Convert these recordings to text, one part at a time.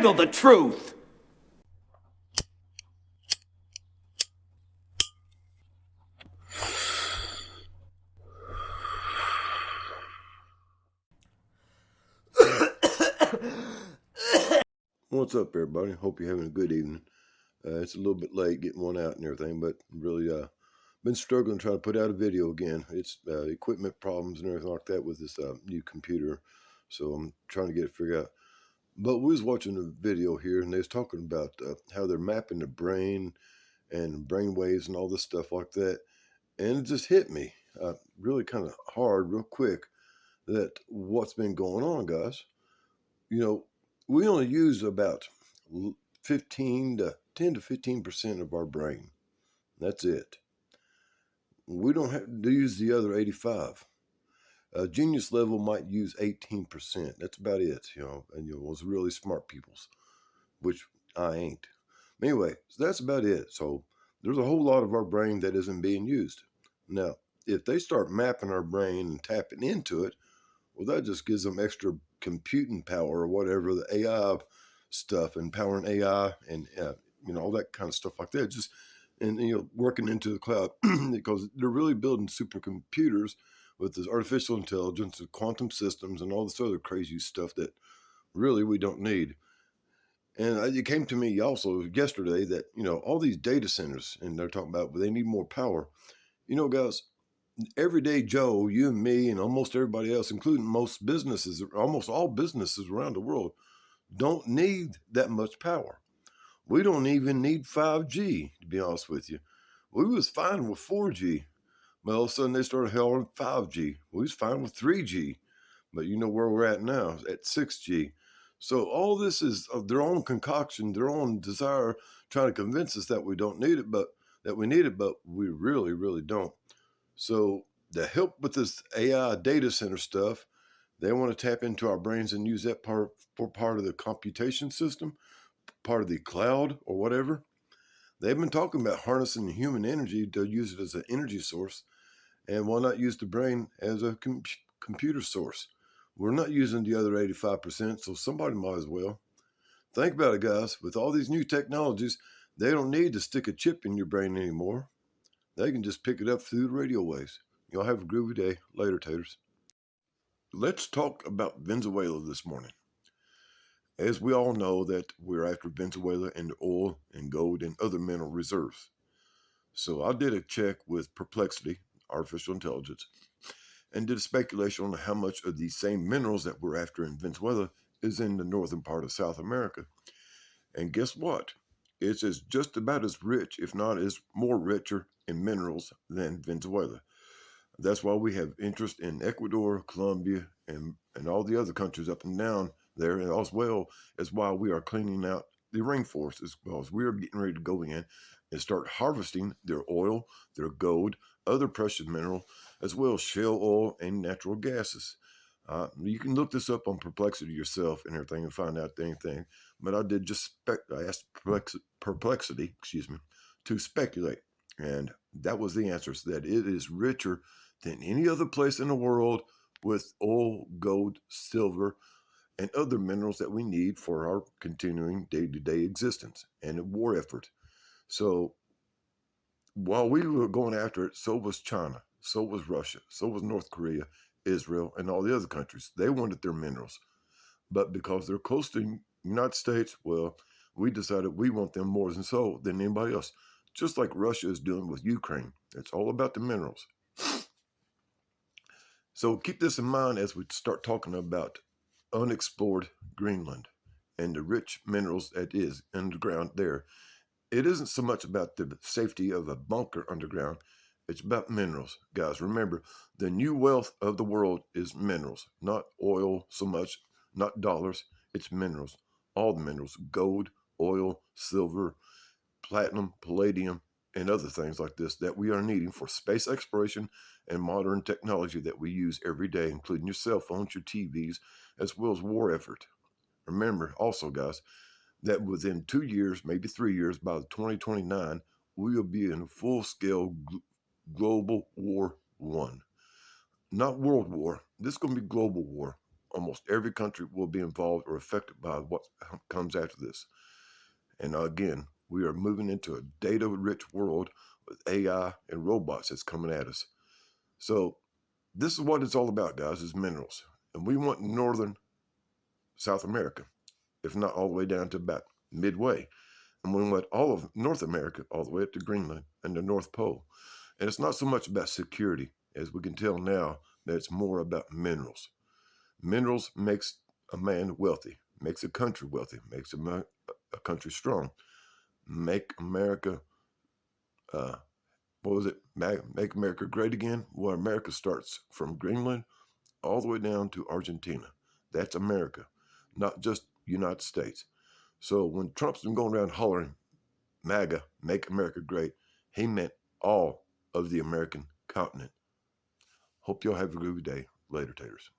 handle the truth. What's up, everybody? Hope you're having a good evening. It's a little bit late getting one out and everything, but really been struggling trying to put out a video again. It's equipment problems and everything like that with this new computer, so I'm trying to get it figured out. But we was watching a video here, and they was talking about how they're mapping the brain and brain waves and all this stuff like that, and it just hit me really kind of hard, real quick, that what's been going on, guys. You know, we only use about 10 to 15% of our brain. That's it. We don't have to use the other 85. A genius level might use 18%. That's about it, and those really smart peoples, which I ain't. Anyway, so that's about it. So there's a whole lot of our brain that isn't being used. Now, if they start mapping our brain and tapping into it, well, that just gives them extra computing power or whatever, the AI stuff, and powering AI and all that kind of stuff like that. Just and working into the cloud because they're really building supercomputers with this artificial intelligence and quantum systems and all this other crazy stuff that really we don't need. And it came to me also yesterday that all these data centers, and they're talking about they need more power. Guys, everyday Joe, you and me, and almost everybody else, including most businesses, almost all businesses around the world, don't need that much power. We don't even need 5G, to be honest with you. We was fine with 4G. But all of a sudden they started hailing 5G. We was fine with 3G. But you know where we're at now, at 6G. So all this is of their own concoction, their own desire, trying to convince us that we don't need it, but that we need it, but we really, really don't. So to help with this AI data center stuff, they want to tap into our brains and use that for part of the computation system, part of the cloud or whatever. They've been talking about harnessing human energy to use it as an energy source, and why not use the brain as a computer source? We're not using the other 85%, so somebody might as well. Think about it, guys. With all these new technologies, they don't need to stick a chip in your brain anymore. They can just pick it up through the radio waves. Y'all have a groovy day. Later, taters. Let's talk about Venezuela this morning. As we all know that we're after Venezuela and the oil and gold and other mineral reserves. So I did a check with Perplexity, artificial intelligence, and did a speculation on how much of these same minerals that we're after in Venezuela is in the northern part of South America. And guess what? It's just about as rich, if not as more richer in minerals than Venezuela. That's why we have interest in Ecuador, Colombia, and all the other countries up and down there, and as well as why we are cleaning out the rainforest, as well as we are getting ready to go in and start harvesting their oil, their gold, other precious mineral, as well as shale oil and natural gases. You can look this up on Perplexity yourself and everything and find out anything. But I did just I asked Perplexity, to speculate, and that was the answer. So that it is richer than any other place in the world with oil, gold, silver, and other minerals that we need for our continuing day-to-day existence and war effort. So while we were going after it, so was China, so was Russia, so was North Korea, Israel, and all the other countries. They wanted their minerals. But because they're close to the United States, well, we decided we want them more than anybody else. Just like Russia is doing with Ukraine. It's all about the minerals. So keep this in mind as we start talking about unexplored Greenland and the rich minerals that is underground there. It isn't so much about the safety of a bunker underground. It's about minerals. Guys, remember, the new wealth of the world is minerals, not oil so much, not dollars. It's minerals. All the minerals, gold, oil, silver, platinum, palladium, and other things like this that we are needing for space exploration and modern technology that we use every day, including your cell phones, your TVs, as well as war effort. Remember also, guys, that within 2 years, maybe 3 years, by 2029, we will be in full-scale global war one. Not world war. This is going to be global war. almost every country will be involved or affected by what comes after this. And again, we are moving into a data-rich world with AI and robots that's coming at us. So this is what it's all about, guys, is minerals. And we want northern South America, if not all the way down to about midway. And we want all of North America all the way up to Greenland and the North Pole. And it's not so much about security, as we can tell now, that it's more about minerals. Minerals makes a man wealthy, makes a country wealthy, makes a country strong. Make America, Make America great again? Well, America starts from Greenland all the way down to Argentina. That's America, not just United States. So when Trump's been going around hollering, MAGA, make America great, he meant all of the American continent. Hope y'all have a good day. Later, taters.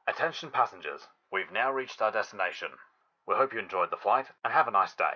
Attention passengers, we've now reached our destination. We hope you enjoyed the flight and have a nice day.